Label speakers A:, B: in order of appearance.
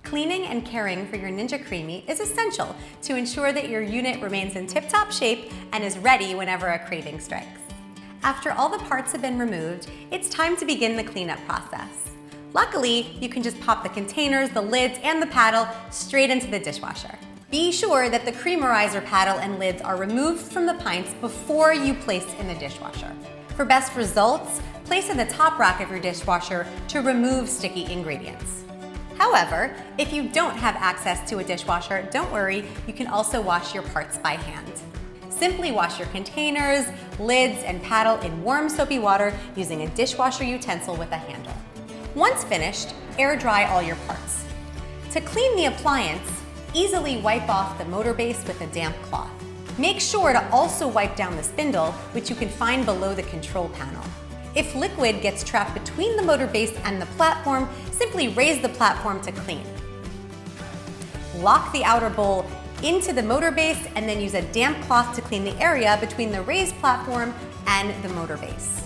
A: Cleaning and caring for your Ninja CREAMi is essential to ensure that your unit remains in tip-top shape and is ready whenever a craving strikes. After all the parts have been removed, it's time to begin the cleanup process. Luckily, you can just pop the containers, the lids, and the paddle straight into the dishwasher. Be sure that the creamerizer paddle and lids are removed from the pints before you place in the dishwasher. For best results, place in the top rack of your dishwasher to remove sticky ingredients. However, if you don't have access to a dishwasher, don't worry, you can also wash your parts by hand. Simply wash your containers, lids, and paddle in warm soapy water using a dishwasher utensil with a handle. Once finished, air dry all your parts. To clean the appliance, easily wipe off the motor base with a damp cloth. Make sure to also wipe down the spindle, which you can find below the control panel. If liquid gets trapped between the motor base and the platform, simply raise the platform to clean. Lock the outer bowl into the motor base and then use a damp cloth to clean the area between the raised platform and the motor base.